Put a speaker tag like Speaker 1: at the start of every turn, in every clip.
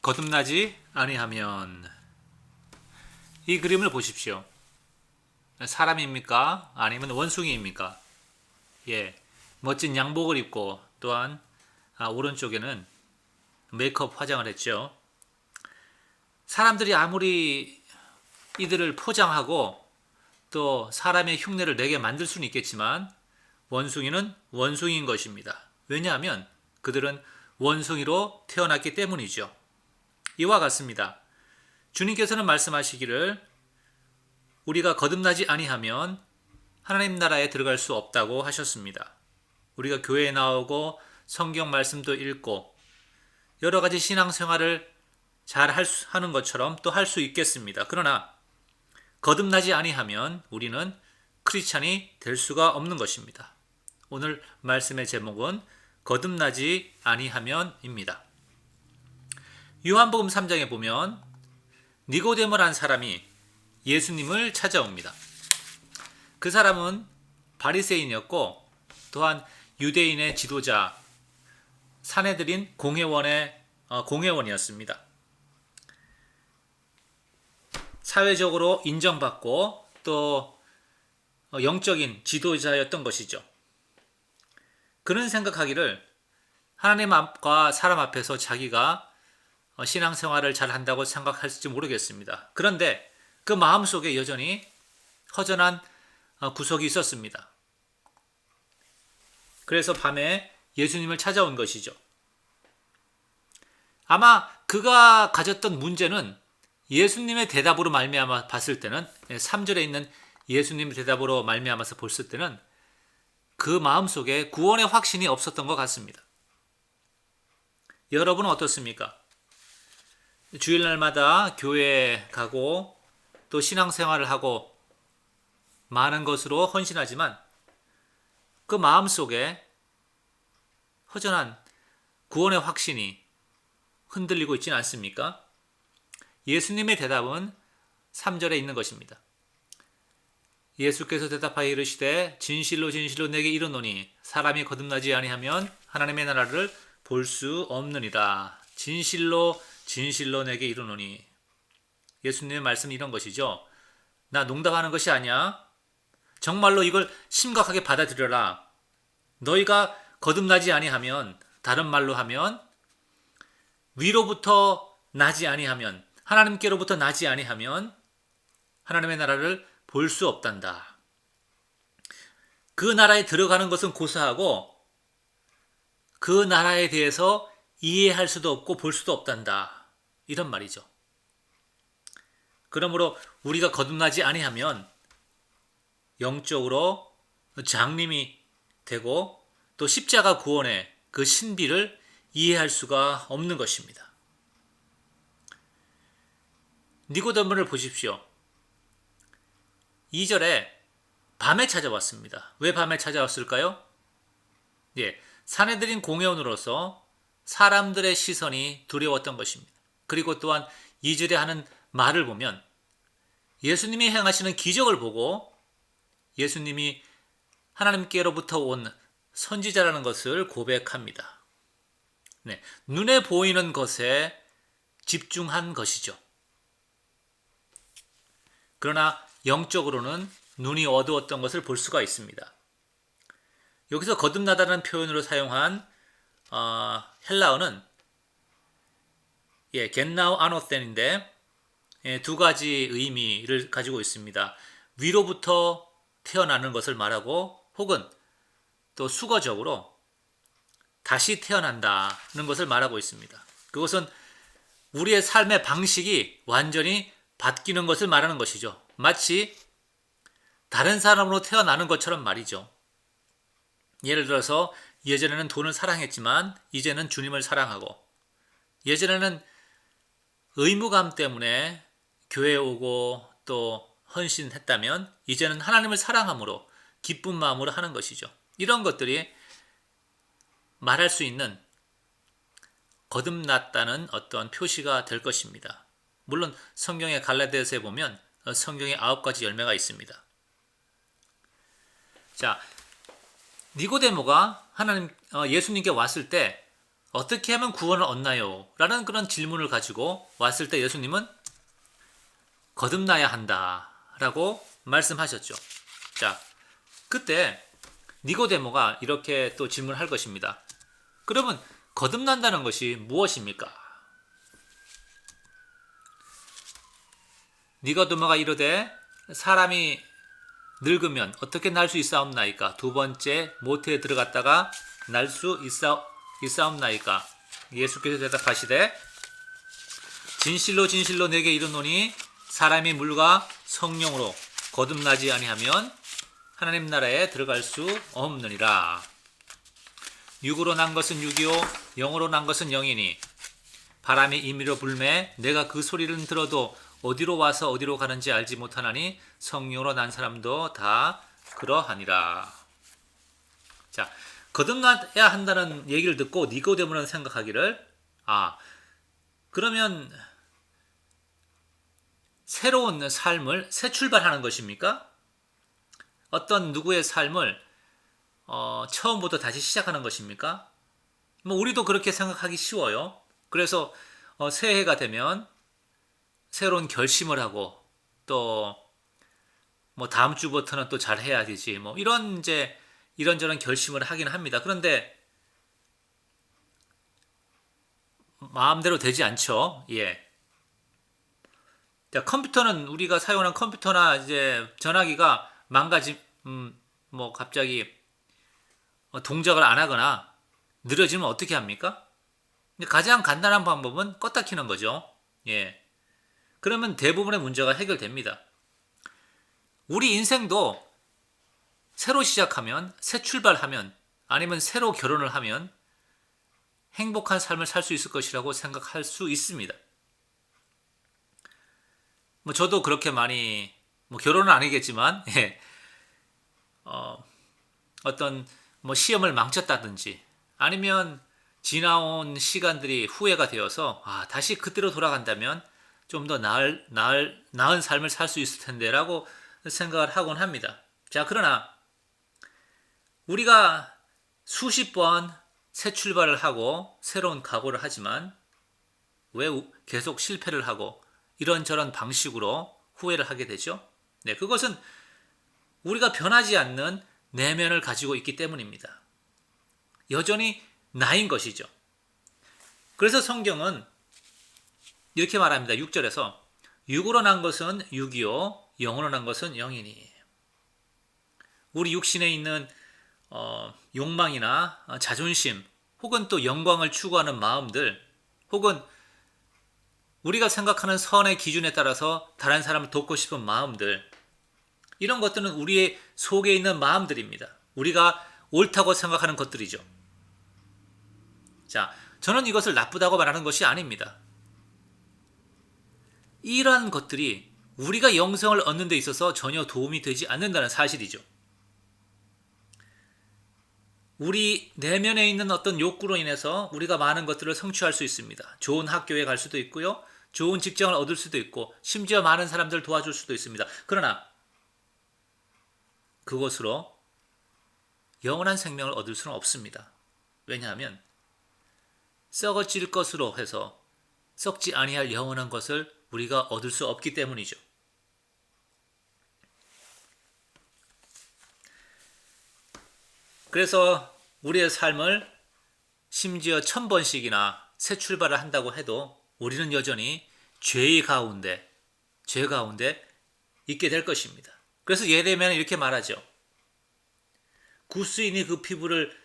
Speaker 1: 거듭나지 아니하면. 이 그림을 보십시오. 사람입니까? 아니면 원숭이입니까? 예, 멋진 양복을 입고 또한 오른쪽에는 메이크업 화장을 했죠. 사람들이 아무리 이들을 포장하고 또 사람의 흉내를 내게 만들 수는 있겠지만 원숭이는 원숭이인 것입니다. 왜냐하면 그들은 원숭이로 태어났기 때문이죠. 이와 같습니다. 주님께서는 말씀하시기를 우리가 거듭나지 아니하면 하나님 나라에 들어갈 수 없다고 하셨습니다. 우리가 교회에 나오고 성경 말씀도 읽고 여러 가지 신앙생활을 잘 하는 것처럼 또 할 수 있겠습니다. 그러나 거듭나지 아니하면 우리는 크리스찬이 될 수가 없는 것입니다. 오늘 말씀의 제목은 거듭나지 아니하면입니다. 요한복음 3장에 보면 니고데모라는 사람이 예수님을 찾아옵니다. 그 사람은 바리새인이었고 또한 유대인의 지도자 산헤드린 공회원이었습니다. 사회적으로 인정받고 또 영적인 지도자였던 것이죠. 그는 생각하기를 하나님 앞과 사람 앞에서 자기가 신앙생활을 잘 한다고 생각할지 모르겠습니다. 그런데 그 마음속에 여전히 허전한 구석이 있었습니다. 그래서 밤에 예수님을 찾아온 것이죠. 아마 그가 가졌던 문제는 예수님의 대답으로 말미암아 봤을 때는 3절에 있는 예수님의 대답으로 말미암아서 봤을 때는 그 마음속에 구원의 확신이 없었던 것 같습니다. 여러분은 어떻습니까? 주일날마다 교회에 가고 또 신앙생활을 하고 많은 것으로 헌신하지만 그 마음속에 허전한 구원의 확신이 흔들리고 있지는 않습니까? 예수님의 대답은 3절에 있는 것입니다. 예수께서 대답하여 이르시되 진실로 진실로 내게 이르노니 사람이 거듭나지 아니하면 하나님의 나라를 볼 수 없느니라. 진실로 진실로 내게 이르노니. 예수님의 말씀은 이런 것이죠. 나 농담하는 것이 아니야. 정말로 이걸 심각하게 받아들여라. 너희가 거듭나지 아니하면, 다른 말로 하면 위로부터 나지 아니하면, 하나님께로부터 나지 아니하면 하나님의 나라를 볼 수 없단다. 그 나라에 들어가는 것은 고사하고 그 나라에 대해서 이해할 수도 없고 볼 수도 없단다. 이런 말이죠. 그러므로 우리가 거듭나지 아니하면 영적으로 장님이 되고 또 십자가 구원의 그 신비를 이해할 수가 없는 것입니다. 니고데모를 보십시오. 2절에 밤에 찾아왔습니다. 왜 밤에 찾아왔을까요? 산헤드린 공회원으로서 사람들의 시선이 두려웠던 것입니다. 그리고 또한 2절에 하는 말을 보면 예수님이 행하시는 기적을 보고 예수님이 하나님께로부터 온 선지자라는 것을 고백합니다. 눈에 보이는 것에 집중한 것이죠. 그러나 영적으로는 눈이 어두웠던 것을 볼 수가 있습니다. 여기서 거듭나다는 표현으로 사용한 헬라어는 겟나우 아노텐인데 두 가지 의미를 가지고 있습니다. 위로부터 태어나는 것을 말하고 혹은 또 수거적으로 다시 태어난다는 것을 말하고 있습니다. 그것은 우리의 삶의 방식이 완전히 바뀌는 것을 말하는 것이죠. 마치 다른 사람으로 태어나는 것처럼 말이죠. 예를 들어서 예전에는 돈을 사랑했지만 이제는 주님을 사랑하고, 예전에는 의무감 때문에 교회에 오고 또 헌신했다면 이제는 하나님을 사랑함으로 기쁜 마음으로 하는 것이죠. 이런 것들이 말할 수 있는 거듭났다는 어떤 표시가 될 것입니다. 물론 성경의 갈라디아서에 보면 성경에 9가지 열매가 있습니다. 자, 니고데모가 예수님께 왔을 때 어떻게 하면 구원을 얻나요? 라는 그런 질문을 가지고 왔을 때 예수님은 거듭나야 한다 라고 말씀하셨죠. 자, 그때 니고데모가 이렇게 또 질문할 것입니다. 그러면 거듭난다는 것이 무엇입니까? 니고데모가 이르되 사람이 늙으면 어떻게 날 수 있사옵나이까? 두 번째 모태에 들어갔다가 날 수 있사옵나이까? 예수께서 대답하시되 진실로 진실로 내게 이르노니 사람이 물과 성령으로 거듭나지 아니하면 하나님 나라에 들어갈 수 없느니라. 육으로 난 것은 육이요 영으로 난 것은 영이니 바람이 임의로 불매 내가 그 소리를 들어도 어디로 와서 어디로 가는지 알지 못하나니 성령으로 난 사람도 다 그러하니라. 자, 거듭나야 한다는 얘기를 듣고 니고데모는 생각하기를 그러면 새로운 삶을 새 출발하는 것입니까? 어떤 누구의 삶을 처음부터 다시 시작하는 것입니까? 뭐 우리도 그렇게 생각하기 쉬워요. 그래서 새해가 되면 새로운 결심을 하고 또 뭐 다음 주부터는 또 잘 해야 되지 뭐 이런저런 결심을 하긴 합니다. 그런데 마음대로 되지 않죠. 예. 자, 컴퓨터는 우리가 사용하는 컴퓨터나 이제 전화기가 뭐 갑자기 동작을 안 하거나 느려지면 어떻게 합니까? 가장 간단한 방법은 껐다 키는 거죠. 예. 그러면 대부분의 문제가 해결됩니다. 우리 인생도 새로 시작하면, 새 출발하면, 아니면 새로 결혼을 하면 행복한 삶을 살 수 있을 것이라고 생각할 수 있습니다. 뭐 저도 그렇게 많이 뭐 결혼은 아니겠지만 예. 어떤 뭐 시험을 망쳤다든지 아니면 지나온 시간들이 후회가 되어서 다시 그때로 돌아간다면 좀 더 나은 삶을 살 수 있을 텐데라고 생각을 하곤 합니다. 자, 그러나 우리가 수십 번 새 출발을 하고 새로운 각오를 하지만 왜 계속 실패를 하고 이런저런 방식으로 후회를 하게 되죠? 네, 그것은 우리가 변하지 않는 내면을 가지고 있기 때문입니다. 여전히 나인 것이죠. 그래서 성경은 이렇게 말합니다. 6절에서 육으로 난 것은 육이요 영으로 난 것은 영이니. 우리 육신에 있는 욕망이나 자존심 혹은 또 영광을 추구하는 마음들 혹은 우리가 생각하는 선의 기준에 따라서 다른 사람을 돕고 싶은 마음들 이런 것들은 우리의 속에 있는 마음들입니다. 우리가 옳다고 생각하는 것들이죠. 자, 저는 이것을 나쁘다고 말하는 것이 아닙니다. 이러한 것들이 우리가 영성을 얻는 데 있어서 전혀 도움이 되지 않는다는 사실이죠. 우리 내면에 있는 어떤 욕구로 인해서 우리가 많은 것들을 성취할 수 있습니다. 좋은 학교에 갈 수도 있고요. 좋은 직장을 얻을 수도 있고 심지어 많은 사람들을 도와줄 수도 있습니다. 그러나 그것으로 영원한 생명을 얻을 수는 없습니다. 왜냐하면 썩어질 것으로 해서 썩지 아니할 영원한 것을 우리가 얻을 수 없기 때문이죠. 그래서 우리의 삶을 심지어 1000번씩이나 새 출발을 한다고 해도 우리는 여전히 죄 가운데 있게 될 것입니다. 그래서 예레미야는 이렇게 말하죠. 구스인이 그 피부를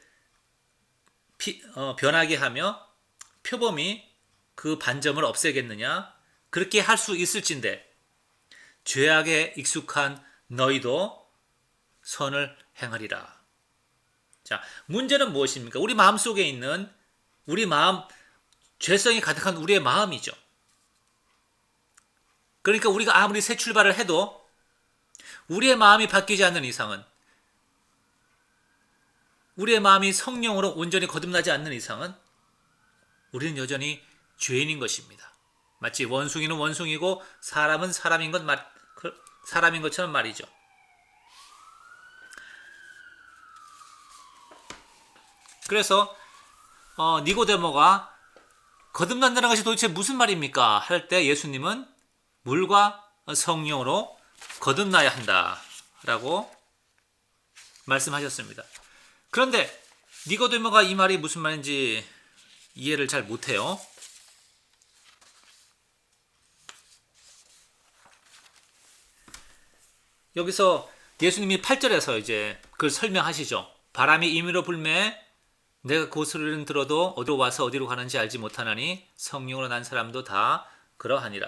Speaker 1: 변하게 하며 표범이 그 반점을 없애겠느냐? 그렇게 할 수 있을진데 죄악에 익숙한 너희도 선을 행하리라. 자, 문제는 무엇입니까? 우리 마음 속에 있는 죄성이 가득한 우리의 마음이죠. 그러니까 우리가 아무리 새 출발을 해도 우리의 마음이 바뀌지 않는 이상은 우리의 마음이 성령으로 온전히 거듭나지 않는 이상은 우리는 여전히 죄인인 것입니다. 마치 원숭이는 원숭이고 사람은 사람인 것처럼 말이죠. 그래서 니고데모가 거듭난다는 것이 도대체 무슨 말입니까? 할 때 예수님은 물과 성령으로 거듭나야 한다라고 말씀하셨습니다. 그런데 니고데모가 이 말이 무슨 말인지 이해를 잘 못해요. 여기서 예수님이 8절에서 이제 그걸 설명하시죠. 바람이 임의로 불매 내가 그 소리를 들어도 어디로 와서 어디로 가는지 알지 못하나니 성령으로 난 사람도 다 그러하니라.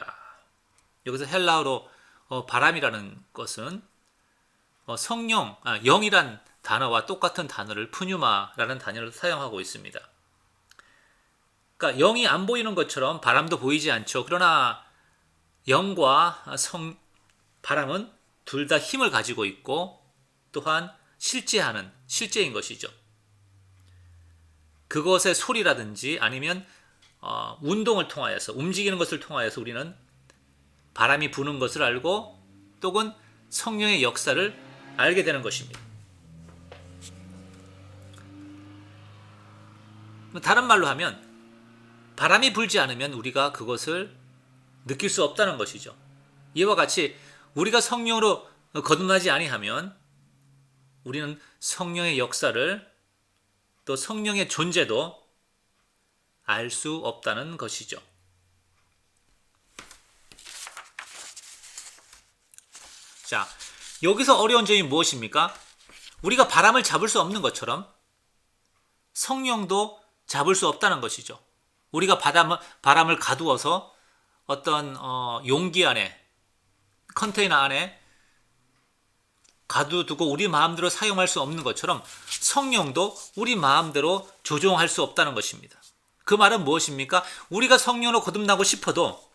Speaker 1: 여기서 헬라어로 바람이라는 것은 성령, 영이란 단어와 똑같은 단어를 푸뉴마라는 단어를 사용하고 있습니다. 그러니까 영이 안 보이는 것처럼 바람도 보이지 않죠. 그러나 영과 바람은 둘 다 힘을 가지고 있고 또한 실제인 것이죠. 그것의 소리라든지 아니면 운동을 통하여서 움직이는 것을 통하여서 우리는 바람이 부는 것을 알고 또는 성령의 역사를 알게 되는 것입니다. 다른 말로 하면 바람이 불지 않으면 우리가 그것을 느낄 수 없다는 것이죠. 이와 같이 우리가 성령으로 거듭나지 아니하면 우리는 성령의 역사를 또 성령의 존재도 알 수 없다는 것이죠. 자, 여기서 어려운 점이 무엇입니까? 우리가 바람을 잡을 수 없는 것처럼 성령도 잡을 수 없다는 것이죠. 우리가 바람을 가두어서 어떤 용기 안에, 컨테이너 안에 가두고 우리 마음대로 사용할 수 없는 것처럼 성령도 우리 마음대로 조종할 수 없다는 것입니다. 그 말은 무엇입니까? 우리가 성령으로 거듭나고 싶어도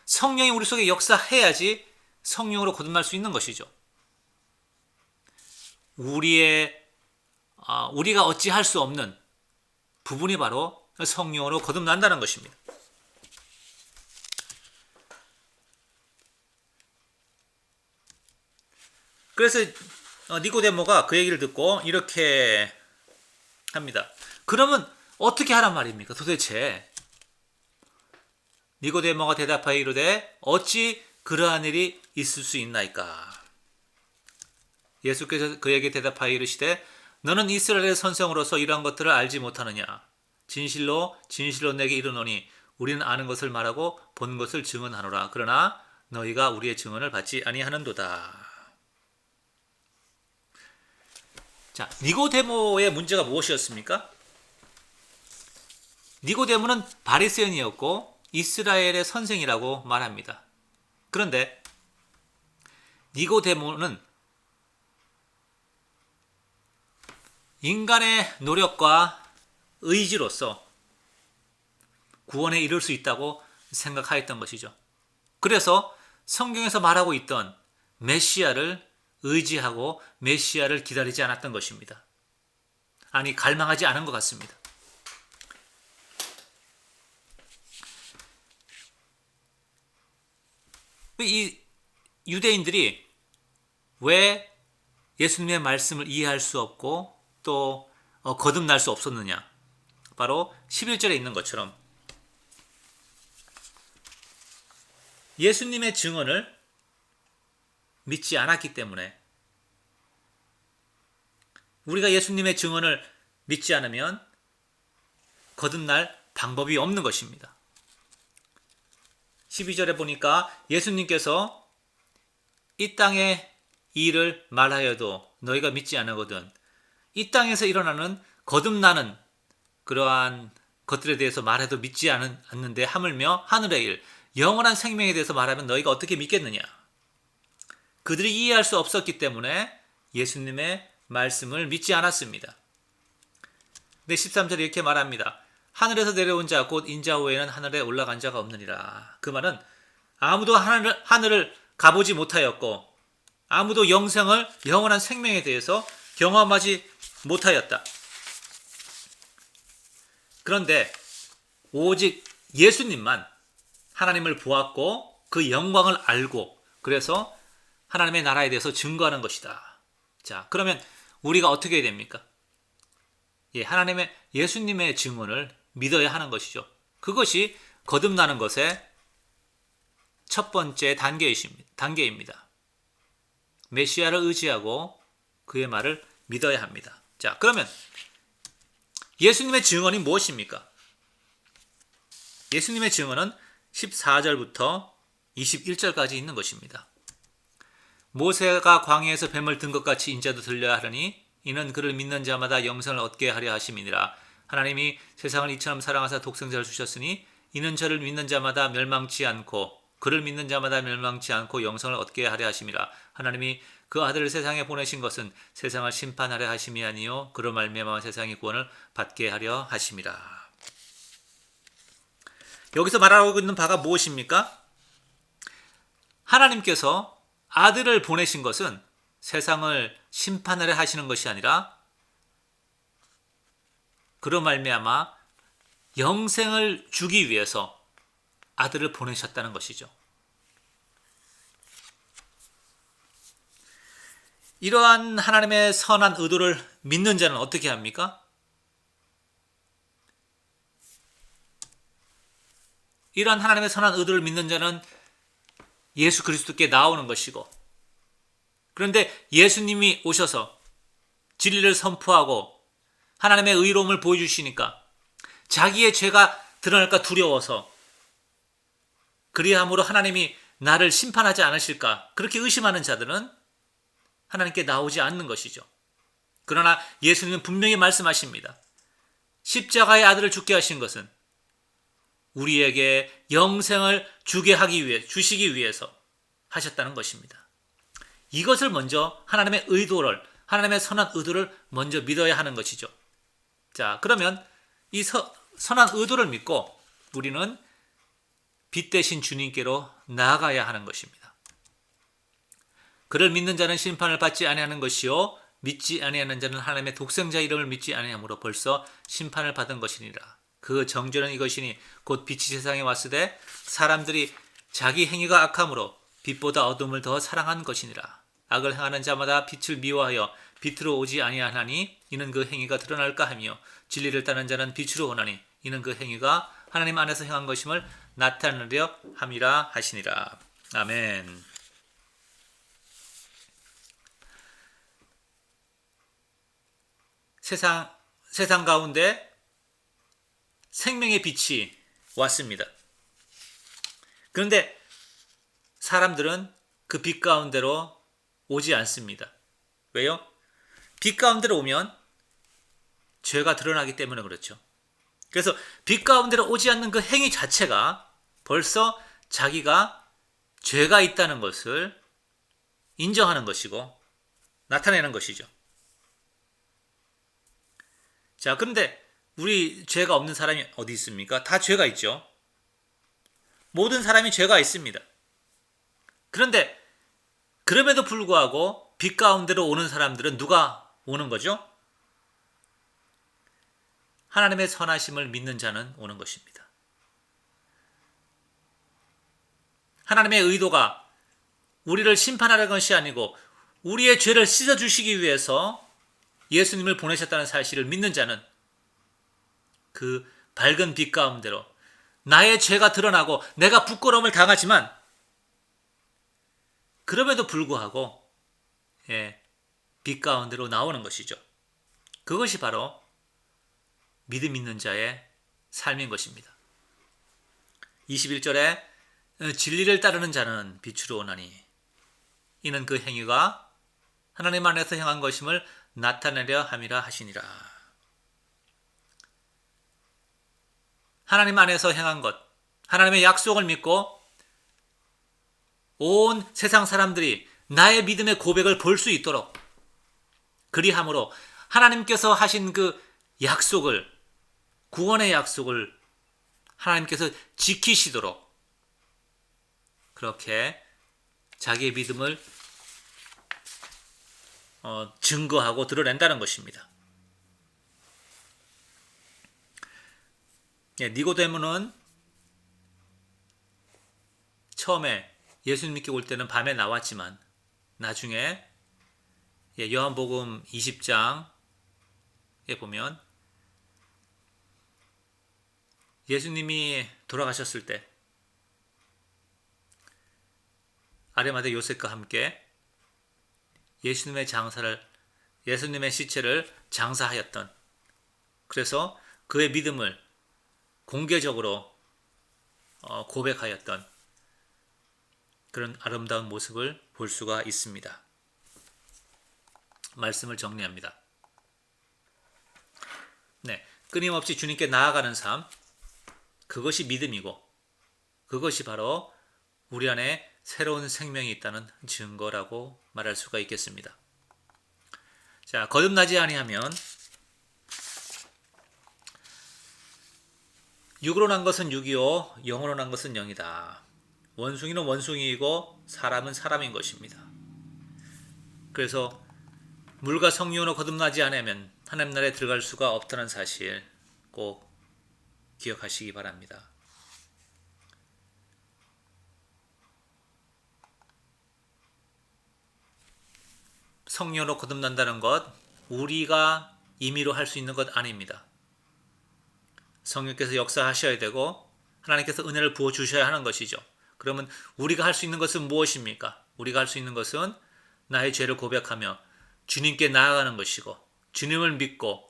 Speaker 1: 성령이 우리 속에 역사해야지 성령으로 거듭날 수 있는 것이죠. 우리가 어찌할 수 없는 부분이 바로 성령으로 거듭난다는 것입니다. 그래서 니고데모가 그 얘기를 듣고 이렇게 합니다. 그러면 어떻게 하란 말입니까? 도대체 니고데모가 대답하여 이르되 어찌 그러한 일이 있을 수 있나이까? 예수께서 그에게 대답하여 이르시되 너는 이스라엘의 선생으로서 이러한 것들을 알지 못하느냐? 진실로 진실로 내게 이르노니 우리는 아는 것을 말하고 본 것을 증언하노라. 그러나 너희가 우리의 증언을 받지 아니하는도다. 자, 니고데모의 문제가 무엇이었습니까? 니고데모는 바리새인이었고 이스라엘의 선생이라고 말합니다. 그런데 니고데모는 인간의 노력과 의지로서 구원에 이를 수 있다고 생각하였던 것이죠. 그래서 성경에서 말하고 있던 메시아를 의지하고 메시아를 기다리지 않았던 것입니다. 아니, 갈망하지 않은 것 같습니다. 이 유대인들이 왜 예수님의 말씀을 이해할 수 없고 또 거듭날 수 없었느냐? 바로 11절에 있는 것처럼 예수님의 증언을 믿지 않았기 때문에, 우리가 예수님의 증언을 믿지 않으면 거듭날 방법이 없는 것입니다. 12절에 보니까 예수님께서 이 땅의 일을 말하여도 너희가 믿지 않으거든 이 땅에서 일어나는 거듭나는 그러한 것들에 대해서 말해도 믿지 않는데 하물며 하늘의 일, 영원한 생명에 대해서 말하면 너희가 어떻게 믿겠느냐? 그들이 이해할 수 없었기 때문에 예수님의 말씀을 믿지 않았습니다. 근데 13절에 이렇게 말합니다. 하늘에서 내려온 자 곧 인자 외에는 하늘에 올라간 자가 없느니라. 그 말은 아무도 하늘을 가보지 못하였고 아무도 영원한 생명에 대해서 경험하지 못하였다. 그런데 오직 예수님만 하나님을 보았고 그 영광을 알고 그래서 하나님의 나라에 대해서 증거하는 것이다. 자, 그러면 우리가 어떻게 해야 됩니까? 예수님의 증언을 믿어야 하는 것이죠. 그것이 거듭나는 것의 첫 번째 단계입니다. 메시아를 의지하고 그의 말을 믿어야 합니다. 자, 그러면 예수님의 증언이 무엇입니까? 예수님의 증언은 14절부터 21절까지 있는 것입니다. 모세가 광야에서 뱀을 든 것 같이 인자도 들려야 하려니 이는 그를 믿는 자마다 영생을 얻게 하려 하심이니라. 하나님이 세상을 이처럼 사랑하사 독생자를 주셨으니 이는 저를 믿는 자마다 멸망치 않고 그를 믿는 자마다 멸망치 않고 영생을 얻게 하려 하심이라. 하나님이 그 아들을 세상에 보내신 것은 세상을 심판하려 하심이 아니요 그로 말미암아 세상이 구원을 받게 하려 하심이라. 여기서 말하고 있는 바가 무엇입니까? 하나님께서 아들을 보내신 것은 세상을 심판하려 하시는 것이 아니라 그로 말미암아 영생을 주기 위해서 아들을 보내셨다는 것이죠. 이러한 하나님의 선한 의도를 믿는 자는 어떻게 합니까? 이러한 하나님의 선한 의도를 믿는 자는 예수 그리스도께 나오는 것이고, 그런데 예수님이 오셔서 진리를 선포하고 하나님의 의로움을 보여주시니까 자기의 죄가 드러날까 두려워서 그리함으로 하나님이 나를 심판하지 않으실까 그렇게 의심하는 자들은 하나님께 나오지 않는 것이죠. 그러나 예수님은 분명히 말씀하십니다. 십자가의 아들을 죽게 하신 것은 우리에게 영생을 주시기 위해서 하셨다는 것입니다. 이것을 먼저 하나님의 선한 의도를 먼저 믿어야 하는 것이죠. 자, 그러면 이 선한 의도를 믿고 우리는 빛 대신 주님께로 나아가야 하는 것입니다. 그를 믿는 자는 심판을 받지 아니하는 것이요 믿지 아니하는 자는 하나님의 독생자 이름을 믿지 아니하므로 벌써 심판을 받은 것이니라. 그 정죄는 이것이니 곧 빛이 세상에 왔으되 사람들이 자기 행위가 악함으로 빛보다 어둠을 더 사랑한 것이니라. 악을 행하는 자마다 빛을 미워하여 빛으로 오지 아니하나니 이는 그 행위가 드러날까 하며 진리를 따르는 자는 빛으로 오나니 이는 그 행위가 하나님 안에서 행한 것임을 나타내려 함이라 하시니라. 아멘. 세상 가운데 생명의 빛이 왔습니다. 그런데 사람들은 그 빛 가운데로 오지 않습니다. 왜요? 빛 가운데로 오면 죄가 드러나기 때문에 그렇죠. 그래서 빛 가운데로 오지 않는 그 행위 자체가 벌써 자기가 죄가 있다는 것을 인정하는 것이고 나타내는 것이죠. 자, 그런데 우리 죄가 없는 사람이 어디 있습니까? 다 죄가 있죠. 모든 사람이 죄가 있습니다. 그런데 그럼에도 불구하고 빛 가운데로 오는 사람들은 누가 오는 거죠? 하나님의 선하심을 믿는 자는 오는 것입니다. 하나님의 의도가 우리를 심판하려는 것이 아니고 우리의 죄를 씻어주시기 위해서 예수님을 보내셨다는 사실을 믿는 자는 그 밝은 빛 가운데로 나의 죄가 드러나고 내가 부끄러움을 당하지만 그럼에도 불구하고 빛 가운데로 나오는 것이죠. 그것이 바로 믿음 있는 자의 삶인 것입니다. 21절에 진리를 따르는 자는 빛으로 오나니 이는 그 행위가 하나님 안에서 행한 것임을 나타내려 함이라 하시니라. 하나님 안에서 행한 것, 하나님의 약속을 믿고 온 세상 사람들이 나의 믿음의 고백을 볼 수 있도록 그리함으로 하나님께서 하신 그 약속을, 구원의 약속을 하나님께서 지키시도록 그렇게 자기의 믿음을 증거하고 드러낸다는 것입니다. 니고데모는 처음에 예수님 믿게 올 때는 밤에 나왔지만 나중에 요한복음 20장에 보면 예수님이 돌아가셨을 때 아리마대 요셉과 함께 예수님의 시체를 장사하였던, 그래서 그의 믿음을 공개적으로 고백하였던 그런 아름다운 모습을 볼 수가 있습니다. 말씀을 정리합니다. 네, 끊임없이 주님께 나아가는 삶, 그것이 믿음이고 그것이 바로 우리 안에 새로운 생명이 있다는 증거라고 말할 수가 있겠습니다. 자, 거듭나지 아니하면 육으로 난 것은 육이요 영으로 난 것은 영이다. 원숭이는 원숭이이고 사람은 사람인 것입니다. 그래서 물과 성령으로 거듭나지 않으면 하나님 나라에 들어갈 수가 없다는 사실 꼭 기억하시기 바랍니다. 성령으로 거듭난다는 것, 우리가 임의로 할 수 있는 것 아닙니다. 성령께서 역사하셔야 되고 하나님께서 은혜를 부어주셔야 하는 것이죠. 그러면 우리가 할 수 있는 것은 무엇입니까? 우리가 할 수 있는 것은 나의 죄를 고백하며 주님께 나아가는 것이고, 주님을 믿고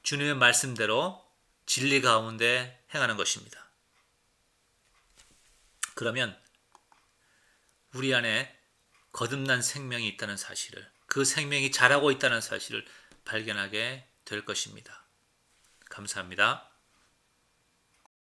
Speaker 1: 주님의 말씀대로 진리 가운데 행하는 것입니다. 그러면 우리 안에 거듭난 생명이 있다는 사실을, 그 생명이 자라고 있다는 사실을 발견하게 될 것입니다. 감사합니다.